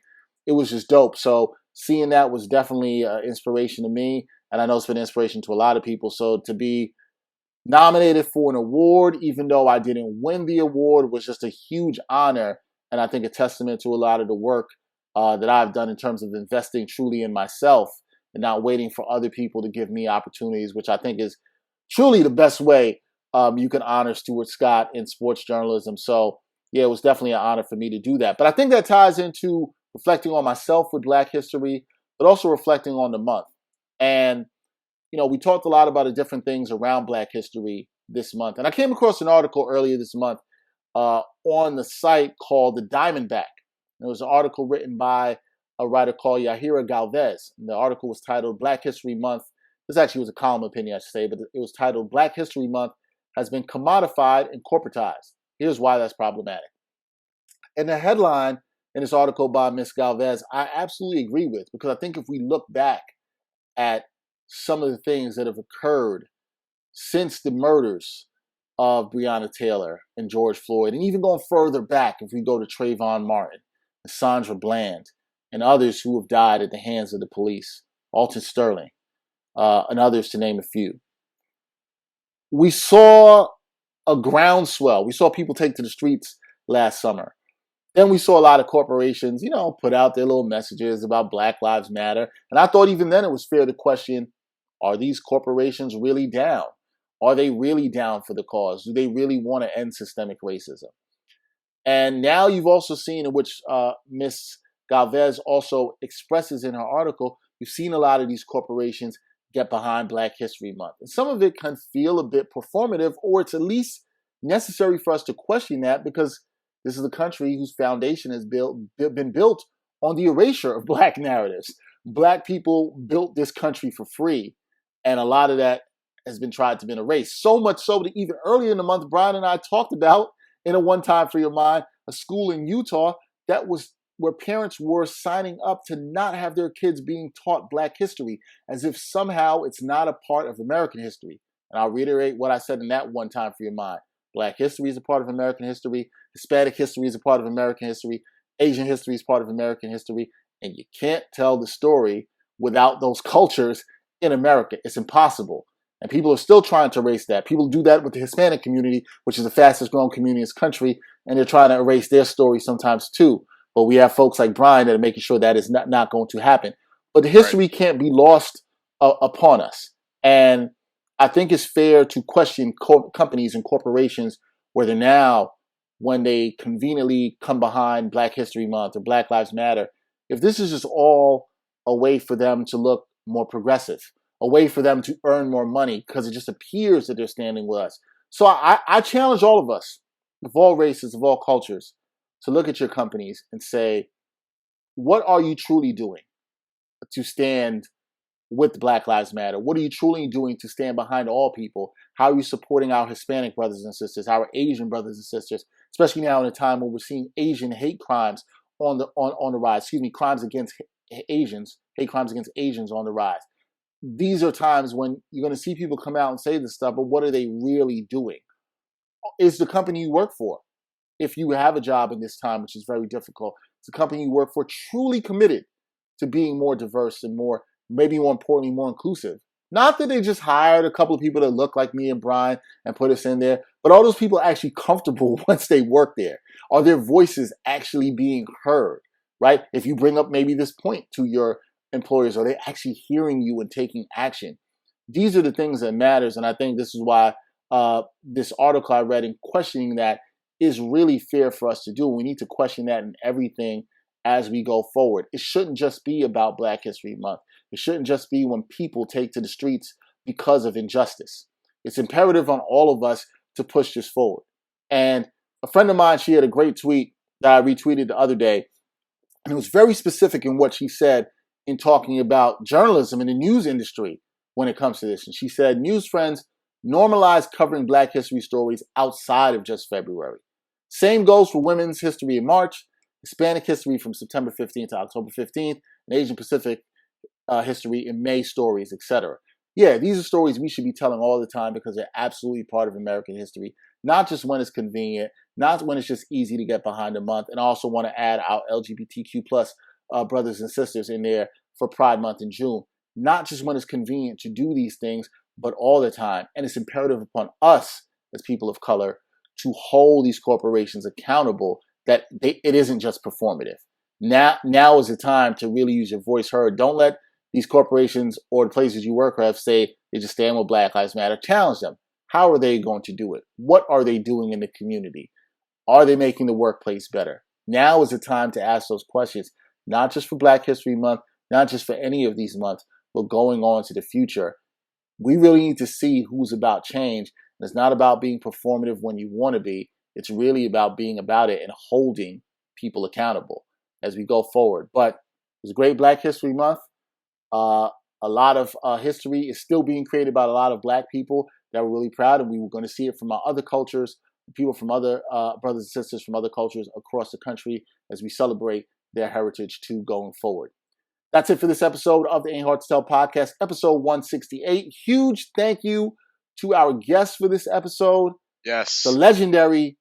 It was just dope. So seeing that was definitely inspiration to me, and I know it's been inspiration to a lot of people. So to be nominated for an award, even though I didn't win the award, was just a huge honor, and I think a testament to a lot of the work that I've done in terms of investing truly in myself and not waiting for other people to give me opportunities, which I think is truly the best way you can honor Stuart Scott in sports journalism. So yeah, it was definitely an honor for me to do that. But I think that ties into reflecting on myself with Black history, but also reflecting on the month. And, we talked a lot about the different things around Black history this month. And I came across an article earlier this month on the site called The Diamondback. It was an article written by a writer called Yahira Galvez. And the article was titled Black History Month. This actually was a column opinion, I should say, but it was titled Black History Month has been commodified and corporatized. Here's why that's problematic. And the headline in this article by Ms. Galvez, I absolutely agree with, because I think if we look back at some of the things that have occurred since the murders of Breonna Taylor and George Floyd, and even going further back, if we go to Trayvon Martin, Sandra Bland, and others who have died at the hands of the police, Alton Sterling, and others to name a few. We saw a groundswell. We saw people take to the streets last summer. Then we saw a lot of corporations, put out their little messages about Black Lives Matter. And I thought even then it was fair to question, are these corporations really down? Are they really down for the cause? Do they really want to end systemic racism? And now you've also seen, in which Ms. Galvez also expresses in her article, you've seen a lot of these corporations get behind Black History Month. And some of it can feel a bit performative, or it's at least necessary for us to question that, because this is a country whose foundation has been built on the erasure of Black narratives. Black people built this country for free, and a lot of that has been tried to be erased. So much so that even earlier in the month, Brian and I talked about, in a One Time for Your Mind, a school in Utah that was where parents were signing up to not have their kids being taught Black history, as if somehow it's not a part of American history. And I'll reiterate what I said in that One Time for Your Mind. Black history is a part of American history. Hispanic history is a part of American history. Asian history is part of American history. And you can't tell the story without those cultures in America. It's impossible. And people are still trying to erase that. People do that with the Hispanic community, which is the fastest growing community in this country. And they're trying to erase their story sometimes too. But we have folks like Brian that are making sure that is not going to happen. But the history can't be lost upon us. And I think it's fair to question companies and corporations whether now, when they conveniently come behind Black History Month or Black Lives Matter, if this is just all a way for them to look more progressive, a way for them to earn more money, because it just appears that they're standing with us. So I challenge all of us, of all races, of all cultures, to look at your companies and say, what are you truly doing to stand with Black Lives Matter? What are you truly doing to stand behind all people? How are you supporting our Hispanic brothers and sisters, our Asian brothers and sisters, especially now in a time when we're seeing Asian hate crimes on the rise, crimes against Asians, hate crimes against Asians on the rise. These are times when you're going to see people come out and say this stuff, but what are they really doing? Is the company you work for, if you have a job in this time, which is very difficult, is the company you work for truly committed to being more diverse and more, maybe more importantly, more inclusive? Not that they just hired a couple of people that look like me and Brian and put us in there, but are those people actually comfortable once they work there? Are their voices actually being heard, right? If you bring up maybe this point to your employers, are they actually hearing you and taking action? These are the things that matters, and I think this is why this article I read in questioning that is really fair for us to do. We need to question that in everything as we go forward. It shouldn't just be about Black History Month. It shouldn't just be when people take to the streets because of injustice. It's imperative on all of us to push this forward. And a friend of mine, she had a great tweet that I retweeted the other day, and it was very specific in what she said in talking about journalism and the news industry when it comes to this. And she said, news friends, normalize covering Black history stories outside of just February. Same goes for women's history in March, Hispanic history from September 15th to October 15th, and Asian Pacific history in May stories, etc. Yeah, these are stories we should be telling all the time because they're absolutely part of American history, not just when it's convenient, not when it's just easy to get behind a month. And I also want to add our LGBTQ plus brothers and sisters in there for Pride Month in June, not just when it's convenient to do these things, but all the time. And it's imperative upon us as people of color to hold these corporations accountable, that it isn't just performative. Now is the time to really use your voice heard. Don't let these corporations or the places you work with say they just stand with Black Lives Matter. Challenge them. How are they going to do it? What are they doing in the community? Are they making the workplace better? Now is the time to ask those questions, not just for Black History Month, not just for any of these months, but going on to the future. We really need to see who's about change. And it's not about being performative when you want to be. It's really about being about it and holding people accountable as we go forward. But it was a great Black History Month. A lot of history is still being created by a lot of Black people that we're really proud of. We were going to see it from our other cultures, people from other brothers and sisters from other cultures across the country as we celebrate their heritage too going forward. That's it for this episode of the Ain't Hard to Tell podcast, episode 168. Huge thank you to our guest for this episode. Yes. The legendary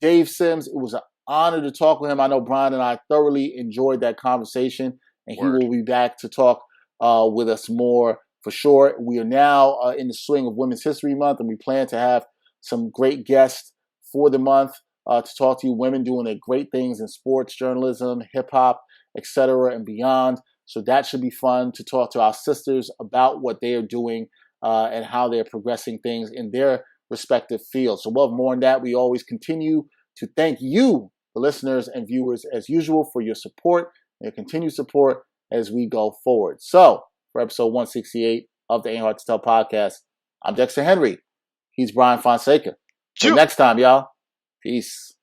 Dave Sims. It was an honor to talk with him. I know Brian and I thoroughly enjoyed that conversation, and he will be back to talk with us more for sure. We are now in the swing of Women's History Month, and we plan to have some great guests for the month to talk to you. Women doing their great things in sports, journalism, hip hop, etc., and beyond. So that should be fun to talk to our sisters about what they are doing and how they're progressing things in their respective fields. So we'll have more on that. We always continue to thank you, the listeners and viewers, as usual, for your support and your continued support as we go forward. So for episode 168 of the Ain't Hard to Tell podcast, I'm Dexter Henry. He's Brian Fonseca. Till next time, y'all. Peace.